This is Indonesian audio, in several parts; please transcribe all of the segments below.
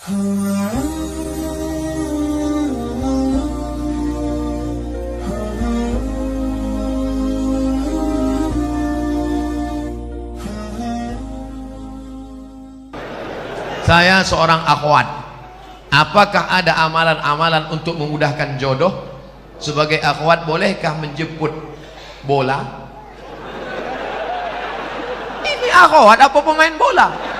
Saya seorang akhwat. Apakah ada amalan-amalan untuk memudahkan jodoh? Sebagai akhwat, bolehkah menjemput bola? Ini akhwat apa pemain bola?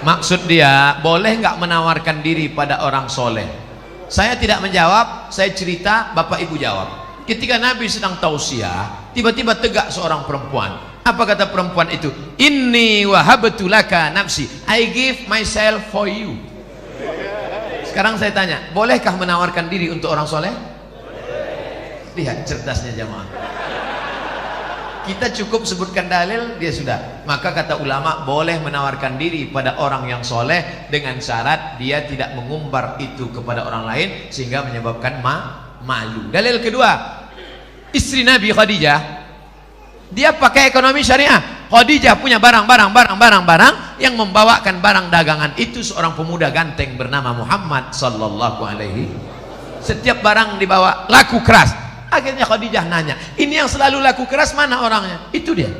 Maksud dia, boleh nggak menawarkan diri pada orang soleh? Saya tidak menjawab, saya cerita, bapak ibu jawab. Ketika Nabi sedang tausiah, tiba-tiba tegak seorang perempuan. Apa kata perempuan itu? Inni wahabtu laka nafsi, I give myself for you. Sekarang saya tanya, bolehkah menawarkan diri untuk orang soleh? Lihat cerdasnya jamaah. Kita cukup sebutkan dalil, dia sudah. Maka kata ulama, boleh menawarkan diri pada orang yang soleh dengan syarat dia tidak mengumbar itu kepada orang lain sehingga menyebabkan malu. Dalil kedua, istri Nabi Khadijah, dia pakai ekonomi syariah. Khadijah punya barang yang membawakan barang dagangan itu seorang pemuda ganteng bernama Muhammad sallallahu alaihi. Setiap barang dibawa laku keras. Akhirnya Khadijah nanya, ini yang selalu laku keras mana orangnya? Itu dia.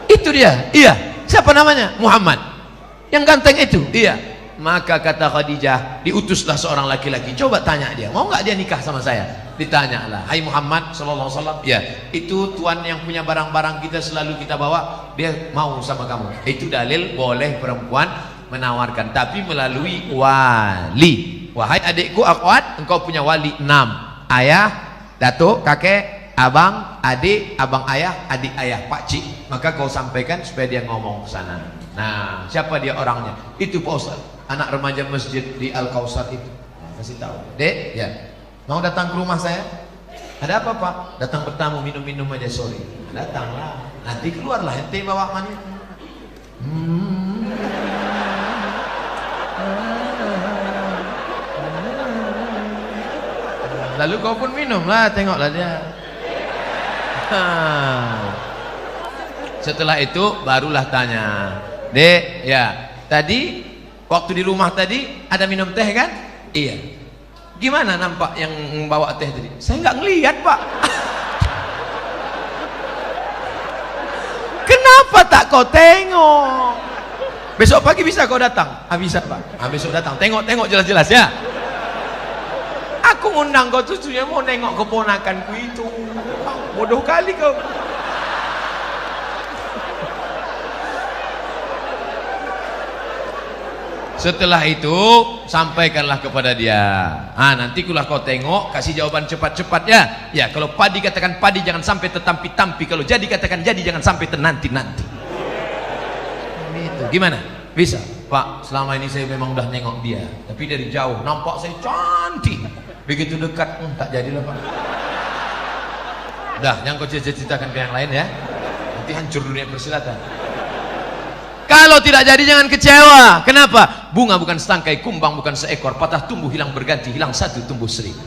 Itu dia. Iya. Siapa namanya? Muhammad. Yang ganteng itu. Iya. Maka kata Khadijah, diutuslah seorang laki-laki. Coba tanya dia, mau nggak dia nikah sama saya? Ditanyalah, hai Muhammad sallallahu alaihi wasallam. Ya, itu tuan yang punya barang-barang kita selalu kita bawa, dia mau sama kamu. Itu dalil boleh perempuan menawarkan, tapi melalui wali. Wahai adikku akhwat, engkau punya wali 6. Ayah, datuk, kakek, abang, adik, abang ayah, adik ayah, pakcik. Maka kau sampaikan supaya dia ngomong ke sana. Nah, siapa dia orangnya? Itu Pak Ustaz, anak remaja masjid di Al-Kausar itu. Kasih tahu. Dek, ya. Mau datang ke rumah saya? Ada apa, Pak? Datang bertamu, minum-minum aja sore. Datanglah. Nanti keluarlah ente bawa mani. Lalu kau pun minumlah, tengoklah dia. Setelah itu barulah tanya, Dek, ya, tadi waktu di rumah tadi ada minum teh kan? Iya. Gimana nampak yang bawa teh tadi? Saya nggak ngelihat, Pak. Kenapa tak kau tengok? Besok pagi bisa kau datang? Bisa, Pak. Besok datang. Tengok jelas-jelas ya. Aku ngundang kau tujuannya mau nengok keponakanku itu. Bodoh kali kau. Setelah itu sampaikanlah kepada dia. Nanti kulah kau tengok, kasih jawaban cepat-cepat ya. Ya, kalau padi katakan padi, jangan sampai tetampi-tampi. Kalau jadi katakan jadi, jangan sampai tenanti-nanti. Itu gimana? Bisa, Pak. Selama ini saya memang udah nengok dia, tapi dari jauh nampak saya cantik. Begitu dekat, tak jadilah, Pak. Udah, jangan kau ceritakan ke yang lain ya. Nanti hancur dunia persilatan. Kalau tidak jadi jangan kecewa. Kenapa? Bunga bukan setangkai, kumbang bukan seekor, patah tumbuh hilang berganti, hilang satu tumbuh seribu.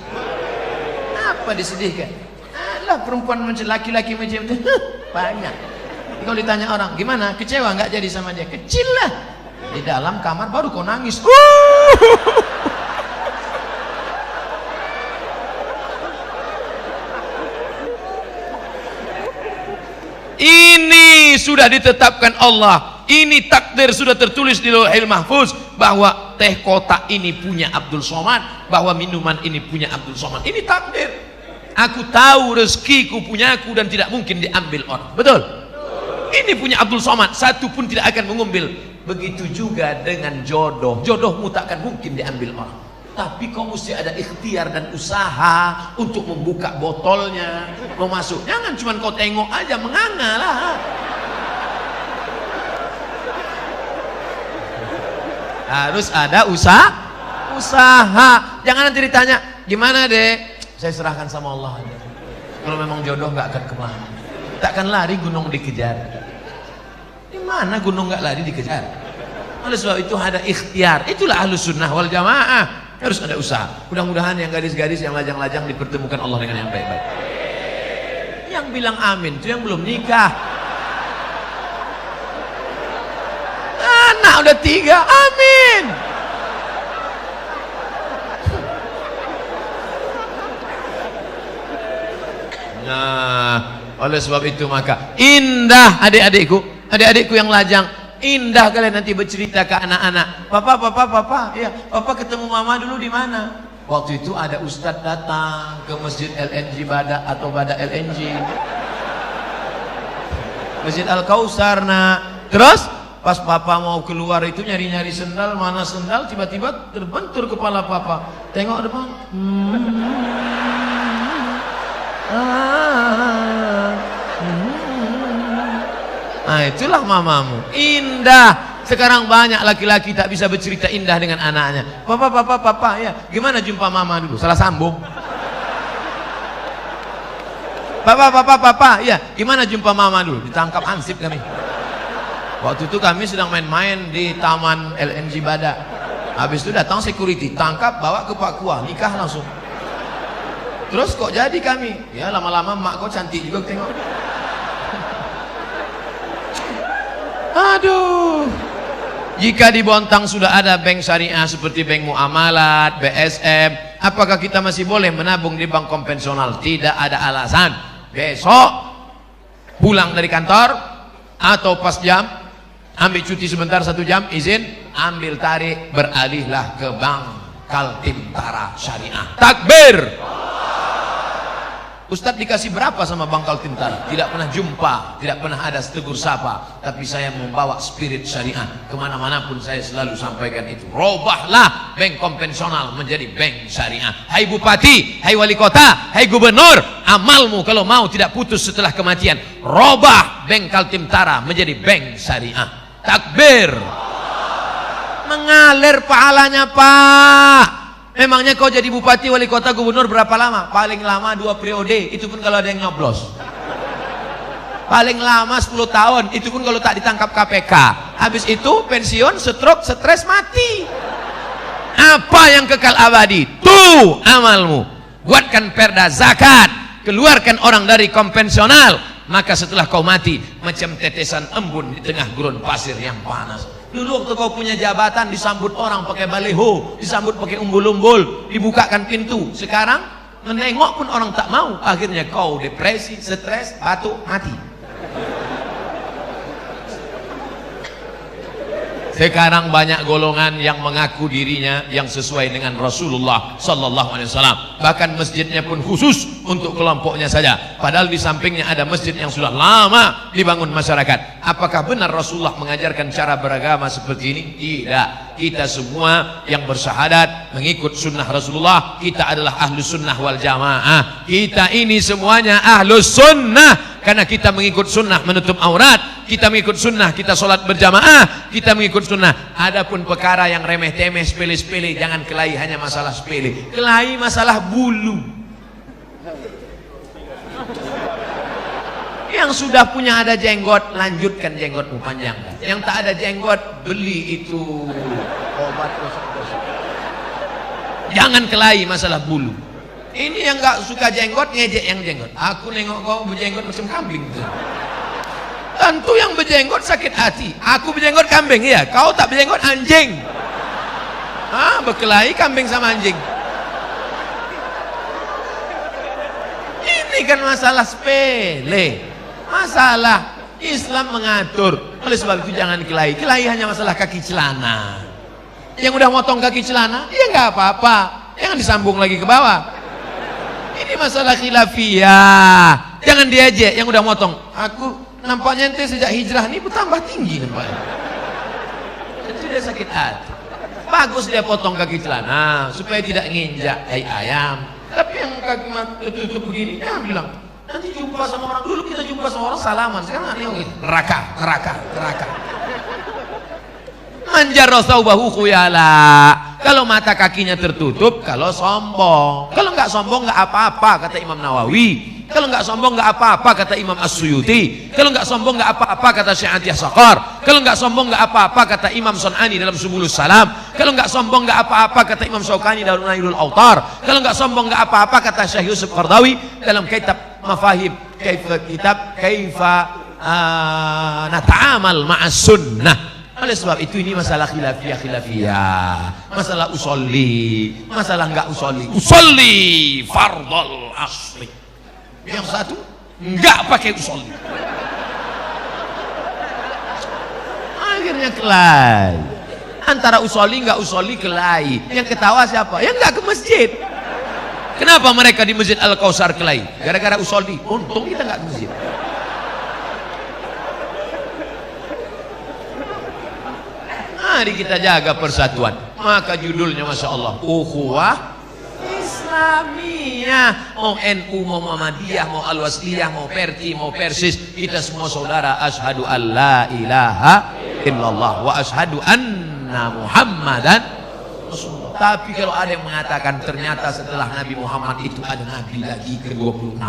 Apa disedihkan? Alah, perempuan macam laki-laki macam itu banyak. Kalau ditanya orang, gimana? Kecewa nggak jadi sama dia? Kecil lah. Di dalam kamar baru kau nangis. Ini sudah ditetapkan Allah. Ini takdir sudah tertulis di Lauhil Mahfuz bahwa teh kotak ini punya Abdul Somad, bahwa minuman ini punya Abdul Somad. Ini takdir. Aku tahu rezekiku punya aku dan tidak mungkin diambil orang. Betul? Ini punya Abdul Somad, satu pun tidak akan mengambil. Begitu juga dengan jodoh. Jodohmu tak akan mungkin diambil orang. Tapi kau mesti ada ikhtiar dan usaha untuk membuka botolnya, mau masuk. Jangan cuma kau tengok aja menganga lah. Harus ada usaha. Jangan nanti ditanya, gimana Dek? Saya serahkan sama Allah aja. Kalau memang jodoh nggak akan kemana. Takkan lari gunung dikejar. Di mana gunung nggak lari dikejar? Oleh sebab itu ada ikhtiar. Itulah Ahlus Sunnah wal Jamaah. Harus ada usaha. Mudah-mudahan yang gadis-gadis yang lajang-lajang dipertemukan Allah dengan yang baik-baik. Yang bilang amin itu yang belum nikah. Anak udah 3, amin. Nah, oleh sebab itu maka indah adik-adikku yang lajang, indah kalian nanti bercerita ke anak-anak. Papa, ya, papa ketemu mama dulu di mana? Waktu itu ada ustadz datang ke masjid LNG Bada atau Bada LNG, Masjid Al-Kausar. Nah, terus pas papa mau keluar itu nyari-nyari sendal, mana sendal, tiba-tiba terbentur kepala papa. Tengok depan. Nah, itulah mamamu. Indah. Sekarang banyak laki-laki tak bisa bercerita indah dengan anaknya. Papa, ya, gimana jumpa mama dulu? Salah sambung. Papa, ya, gimana jumpa mama dulu? Ditangkap hansip kami. Waktu itu kami sedang main-main di taman LNG Bada. Habis itu datang security, tangkap, bawa ke Papua, nikah langsung. Terus kok jadi kami? Ya lama-lama mak kau cantik juga tengok. Aduh. Jika di Bontang sudah ada bank syariah seperti bank muamalat, BSM, apakah kita masih boleh menabung di bank konvensional? Tidak ada alasan. Besok pulang dari kantor atau pas jam, ambil cuti sebentar 1 jam, izin, ambil tarik, beralihlah ke bank Kaltim-Tara Syariah. Takbir. Ustadz dikasih berapa sama Bank Kaltim-Tara? Tidak pernah jumpa, tidak pernah ada tegur sapa. Tapi saya membawa spirit syariah kemana-mana pun, saya selalu sampaikan itu. Robahlah bank konvensional menjadi bank syariah. Hai bupati, hai wali kota, hai gubernur, amalmu kalau mau tidak putus setelah kematian. Robah bank Kaltim-Tara menjadi bank syariah. Takbir. Mengalir pahalanya, Pak. Memangnya kau jadi bupati, wali kota, gubernur berapa lama? Paling lama 2 periode, itu pun kalau ada yang nyoblos. Paling lama 10 tahun, itu pun kalau tak ditangkap KPK. Habis itu pensiun, stroke, stres, mati. Apa yang kekal abadi? Tuh amalmu. Buatkan perda zakat, keluarkan orang dari konvensional, maka setelah kau mati macam tetesan embun di tengah gurun pasir yang panas. Dulu waktu kau punya jabatan disambut orang pakai baleho, disambut pakai umbul-umbul, dibukakan pintu. Sekarang menengok pun orang tak mau. Akhirnya kau depresi, stres, batuk, mati. Sekarang banyak golongan yang mengaku dirinya yang sesuai dengan Rasulullah Sallallahu Alaihi Wasallam. Bahkan masjidnya pun khusus untuk kelompoknya saja. Padahal di sampingnya ada masjid yang sudah lama dibangun masyarakat. Apakah benar Rasulullah mengajarkan cara beragama seperti ini? Tidak. Kita semua yang bersyahadat mengikut sunnah Rasulullah, kita adalah ahlus sunnah wal jamaah. Kita ini semuanya ahlus sunnah. Karena kita mengikut sunnah menutup aurat, kita mengikut sunnah, kita sholat berjamaah, kita mengikut sunnah. Adapun perkara yang remeh-temeh, sepele-sepele, jangan kelahi hanya masalah sepele. Kelahi masalah bulu. Yang sudah punya ada jenggot, lanjutkan jenggotmu panjangkan. Yang tak ada jenggot, beli itu obat gosok-gosok. Jangan kelahi masalah bulu. Ini yang gak suka jenggot, ngejek yang jenggot. Aku nengok kau berjenggot macam kambing. Tentu yang berjenggot sakit hati. Aku berjenggot kambing, ya. Kau tak berjenggot anjing. Berkelahi kambing sama anjing. Ini kan masalah sepele. Masalah Islam mengatur. Oleh sebab itu jangan kelahi. Kelahi hanya masalah kaki celana. Yang udah motong kaki celana, ya nggak apa-apa. Jangan disambung lagi ke bawah. Ini masalah khilafiyah. Jangan diajak yang udah motong. Aku nampaknya ente sejak hijrah ini bertambah tinggi nampaknya. Itu dia sakit hati. Bagus dia potong kaki celana supaya tidak nginjak ayam. Tapi yang kaki tertutup begini, dia bilang nanti jumpa sama orang. Dulu kita jumpa sama orang salaman, sekarang aneh neraka. Manjar thawbahu khuyala. Kalau mata kakinya tertutup, kalau sombong. Kalau nggak sombong nggak apa-apa, kata Imam Nawawi. Kalau nggak sombong nggak apa-apa kata Imam As-Suyuti. Kalau nggak sombong nggak apa-apa kata Syekh Atiyah Saqar. Kalau nggak sombong nggak apa-apa kata Imam Sun'ani dalam Subulus Salam. Kalau nggak sombong nggak apa-apa kata Imam Syaukani dalam Nailul Autar. Kalau nggak sombong nggak apa-apa kata Syekh Yusuf Qardawi dalam kitab Mafahim Kaifa Nata'amal Ma'as Sunnah. Oleh sebab itu ini masalah khilafiyah, masalah usolli, masalah enggak usolli fardal asli. Yang satu enggak pakai usolli, akhirnya kelai. Antara usolli enggak usolli kelai. Yang ketawa siapa? Yang enggak ke masjid. Kenapa mereka di Masjid Al-Kausar kelai? Gara-gara usolli. Untung kita enggak ke masjid. Mari kita jaga persatuan. Maka judulnya Masya Allah, Ukhuwah Islamiyah. Mau NU, mau Muhammadiyah, mau Al-Wasliyah, mau Perti, mau Persis, kita semua saudara. Asyhadu an la ilaha illallah wa asyhadu anna Muhammadan Rasulullah. Tapi kalau ada yang mengatakan ternyata setelah Nabi Muhammad itu ada Nabi lagi ke-26,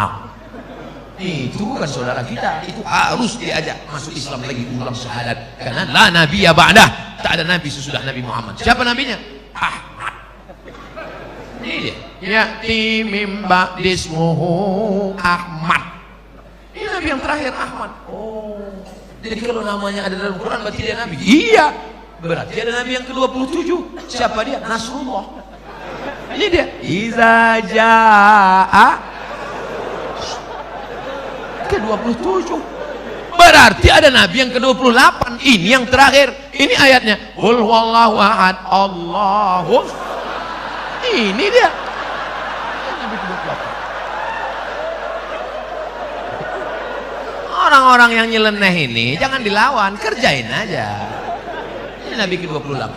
itu bukan saudara kita. Itu harus diajak masuk Islam lagi, ulang syahadat. Karena la nabiyya ba'dah, tak ada nabi sesudah Nabi Muhammad. Siapa nabinya? Ahmad. Ini dia. Ya'ti mim ba'dismuhu Ahmad. Ini nabi yang terakhir, Ahmad. Oh, jadi kalau namanya ada dalam Quran berarti dia nabi. Iya, berarti ada nabi yang ke-27. Siapa dia? Nasrullah. Ini dia. Iza ja'a ke-27, berarti ada nabi yang ke-28. Ini yang terakhir, ini ayatnya qul huwallahu ahad Allahu. Ini dia nabi ke-28. Orang-orang yang nyeleneh ini jangan dilawan, kerjain aja. Ini nabi ke-28.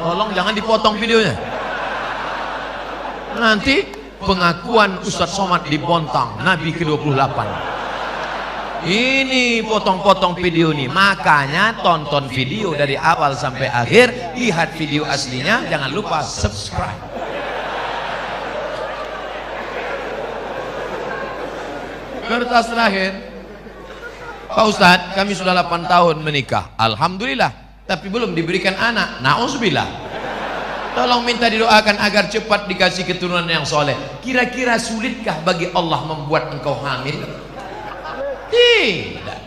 Tolong jangan dipotong videonya. Nanti pengakuan Ustadz Somad dibontang Nabi ke-28. Ini potong-potong video nih. Makanya tonton video dari awal sampai akhir, lihat video aslinya, jangan lupa subscribe. Kertas terakhir, Pak Ustadz, kami sudah 8 tahun menikah, alhamdulillah, tapi belum diberikan anak. Na'udzubillah. Tolong minta didoakan agar cepat dikasih keturunan yang soleh. Kira-kira sulitkah bagi Allah membuat engkau hamil? Tidak.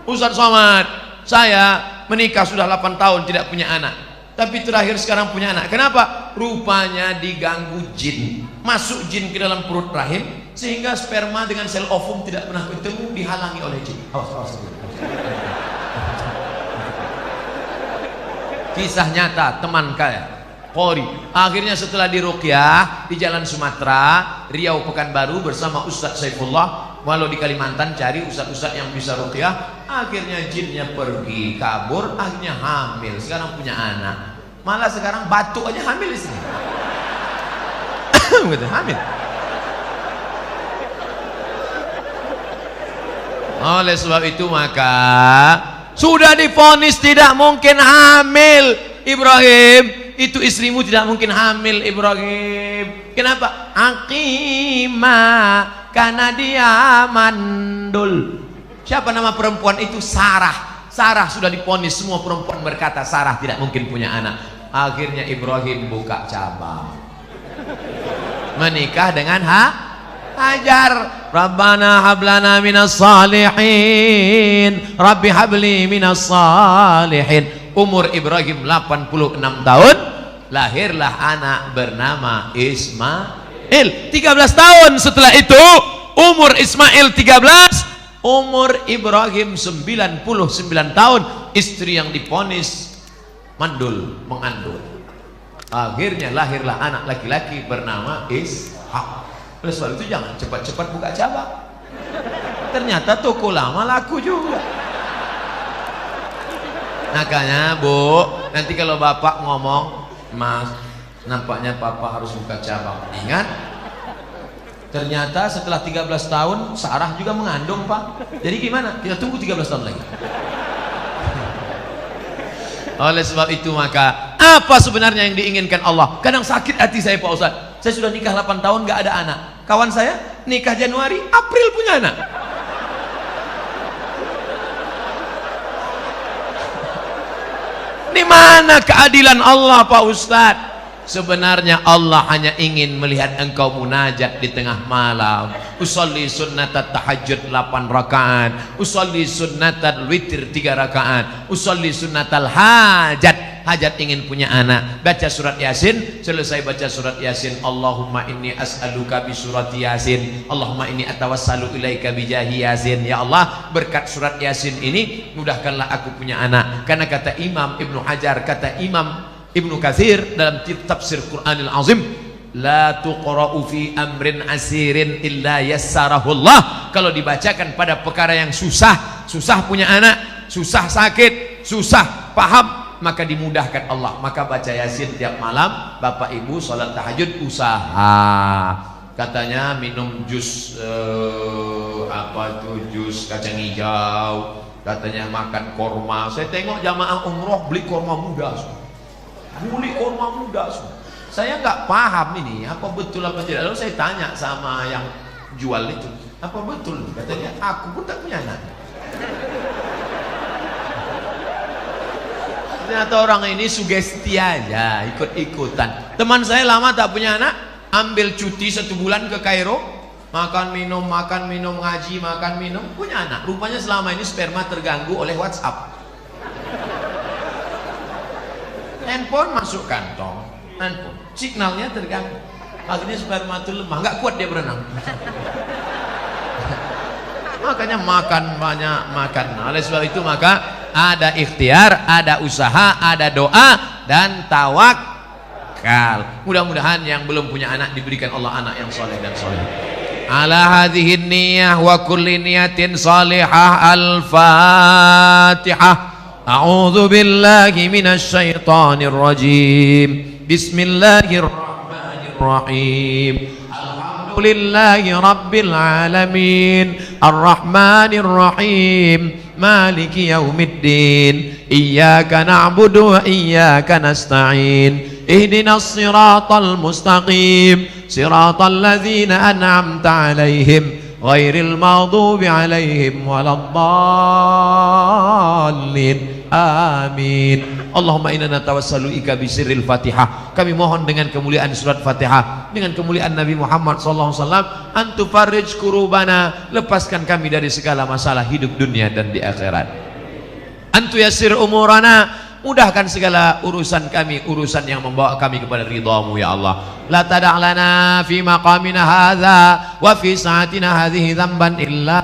Ustadz Somad, saya menikah sudah 8 tahun tidak punya anak, tapi terakhir sekarang punya anak. Kenapa? Rupanya diganggu jin. Masuk jin ke dalam perut rahim, sehingga sperma dengan sel ovum tidak pernah ketemu, dihalangi oleh jin. Awas. Kisah nyata teman kaya Qori. Akhirnya setelah diruqyah di Jalan Sumatera, Riau, Pekanbaru bersama Ustadz Saifullah, walau di Kalimantan cari ustadz-ustadz yang bisa ruqyah. Akhirnya jinnya pergi, kabur, akhirnya hamil. Sekarang punya anak. Malah sekarang batuk aja hamil di sini. Gitu, hamil. Oleh sebab itu maka sudah divonis tidak mungkin hamil Ibrahim. Itu istrimu tidak mungkin hamil Ibrahim. Kenapa? Aqimah, karena dia mandul. Siapa nama perempuan itu? Sarah. Sarah sudah divonis, semua perempuan berkata Sarah tidak mungkin punya anak. Akhirnya Ibrahim buka cabang, menikah dengan Hajar. Rabbana hablana minas salihin, Rabbi habli minas salihin. Umur Ibrahim 86 tahun, lahirlah anak bernama Ismail. 13 tahun setelah itu, umur Ismail 13, umur Ibrahim 99 tahun. Istri yang divonis mandul, mengandung. Akhirnya lahirlah anak laki-laki bernama Ishak. Oleh sebab itu jangan cepat-cepat buka cabang. Ternyata toko lama laku juga. Makanya Bu, nanti kalau bapak ngomong, Mas, nampaknya papa harus buka cabang. Ingat, ternyata setelah 13 tahun Sarah juga mengandung Pak. Jadi gimana? Kita tunggu 13 tahun lagi. Oleh sebab itu maka Apa sebenarnya yang diinginkan Allah? Kadang sakit hati saya Pak Ustaz. Saya sudah nikah 8 tahun gak ada anak. Kawan saya nikah Januari, April punya anak. Di mana keadilan Allah Pak Ustaz? Sebenarnya Allah hanya ingin melihat engkau munajat di tengah malam. Usolli sunnatat tahajud 8 rakaat, usolli sunnatal witir 3 rakaat, usolli sunnatal hajat, hajat ingin punya anak, baca surat Yasin, selesai baca surat Yasin, Allahumma inni as'aluka bi surat Yasin, Allahumma inni atawassalu ilaika bi jahi Yasin. Ya Allah, berkat surat Yasin ini mudahkanlah aku punya anak. Karena kata Imam Ibnu Hajar, kata Imam Ibnu Katsir dalam tafsir Qur'anil Azim, la tuqra'u fi amrin asirin illa yassarahullah. Kalau dibacakan pada perkara yang susah, susah punya anak, susah sakit, susah paham, maka dimudahkan Allah. Maka baca Yasin tiap malam, Bapak Ibu salat tahajud usaha. Katanya minum jus jus kacang hijau, katanya makan korma. Saya tengok jamaah umroh beli korma muda, beli korma muda. Saya nggak paham ini apa betul apa tidak. Lalu saya tanya sama yang jual itu, apa betul? Katanya aku pun tak punya anak. Ternyata orang ini sugesti aja, ikut-ikutan. Teman saya lama tak punya anak, ambil cuti 1 bulan ke Kairo, makan minum, ngaji, makan minum, punya anak. Rupanya selama ini sperma terganggu oleh WhatsApp. Handphone masuk kantong, handphone signalnya terganggu, akhirnya sperma itu lemah, nggak kuat dia berenang. Makanya makan banyak, makan. Oleh sebab itu maka ada ikhtiar, ada usaha, ada doa dan tawakal. Mudah-mudahan yang belum punya anak diberikan Allah anak yang soleh dan soleh. Ala hadhihi niyah wa kulli niyatin salihah. Al-Fatihah. A'udzu billahi minasy syaithanir rajim. Bismillahirrahmanirrahim. Alhamdulillahi rabbil alamin. Arrahmanir rahim. Maliki yaumiddin. Iyyaka na'budu wa iyyaka nasta'in. Ihdinas siratal mustaqim. Siratal ladzina an'amta 'alaihim ghairil maghdubi 'alaihim waladdallin. Amin. Allahumma inna natawassalu ika bisirril Fatihah. Kami mohon dengan kemuliaan surat Fatihah, dengan kemuliaan Nabi Muhammad sallallahu alaihi wasallam, antu farij kurubana, lepaskan kami dari segala masalah hidup dunia dan di akhirat. Antu yasir umurana, mudahkan segala urusan kami, urusan yang membawa kami kepada ridhamu ya Allah. La tada'lana fi maqamina hadza wa fi sa'atina hadhihi dzamban illa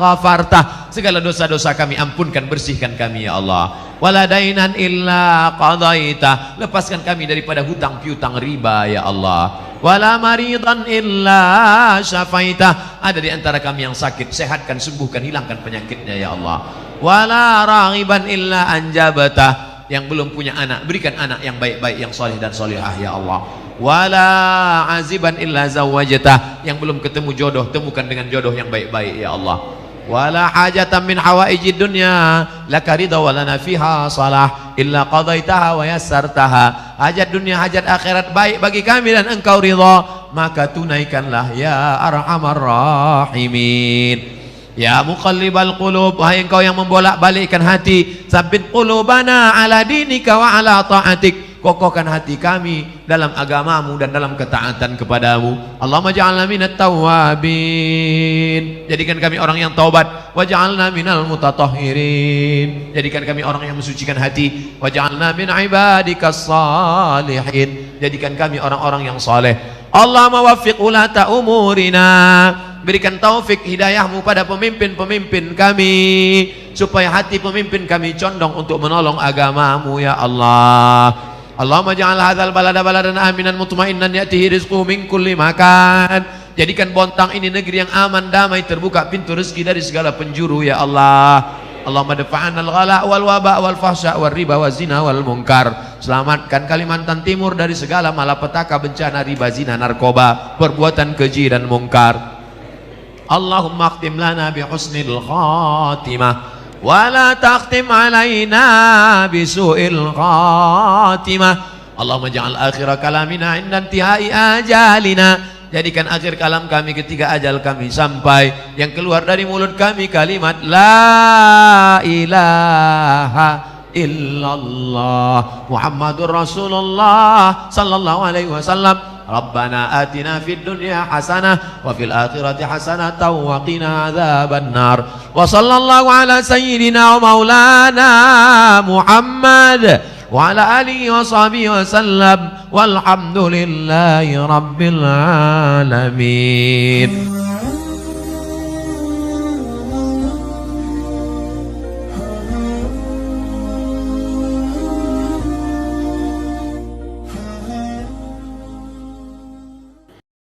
ghafartah. Segala dosa-dosa kami ampunkan, bersihkan kami ya Allah. Wala dainan illa qadaita, lepaskan kami daripada hutang piutang riba ya Allah. Wala maridan illa syafaita, ada di antara kami yang sakit, sehatkan, sembuhkan, hilangkan penyakitnya ya Allah. Wala raghiban illa anjabata, yang belum punya anak berikan anak yang baik-baik, yang soleh dan solehah ya Allah. Wala aziban illa zawajata, yang belum ketemu jodoh temukan dengan jodoh yang baik-baik ya Allah. Wala hajatan min hawaijid dunya laka ridha wa lana fiha salah illa qadaitaha wa yassartaha. Hajat dunia, hajat akhirat baik bagi kami dan engkau ridha, maka tunaikanlah ya arhamar rahimin. Ya muqallibal qulub, wahai engkau yang membolak-balikkan hati, tsabbit qulubana ala dinika wa ala ta'atik, kokohkan hati kami dalam agamamu dan dalam ketaatan kepadamu. Allahumma ja'alna minat tawwabin, jadikan kami orang yang taubat. Waj'alna minal mutatahhirin, jadikan kami orang yang mensucikan hati. Waj'alna min ibadikas salihin, jadikan kami orang-orang yang saleh. Allahumma waffiq ulata umurina, berikan taufik hidayahmu pada pemimpin-pemimpin kami, supaya hati pemimpin kami condong untuk menolong agamamu ya Allah. Allahumma ja'al hadzal balada baladan aminan mutmainnan ya'tihi rizquhu min kulli makan, jadikan Bontang ini negeri yang aman, damai, terbuka pintu rezeki dari segala penjuru ya Allah. Allahumma dafa'anal ghala wal waba wal fahsya wal riba wal zina wal munkar, selamatkan Kalimantan Timur dari segala malapetaka, bencana, riba, zina, narkoba, perbuatan keji dan mungkar. Allahumma akhtim lana bi husnil khatimah ولا تختم علينا بسوء الخاتمة اللهم اجعل آخر كلامنا عند انتهاء آجالنا. Jadikan akhir kalam kami ketika ajal kami sampai, yang keluar dari mulut kami kalimat La ilaha illallah Muhammadur Rasulullah sallallahu alaihi wasallam. Rabbana atina fid dunya hasanah wa fil akhirati hasanah wa qina adzaban nar. Wa sallallahu ala sayyidina wa maulana Muhammad wa ala alihi wa sahbihi wa sallam walhamdulillahi rabbil alamin.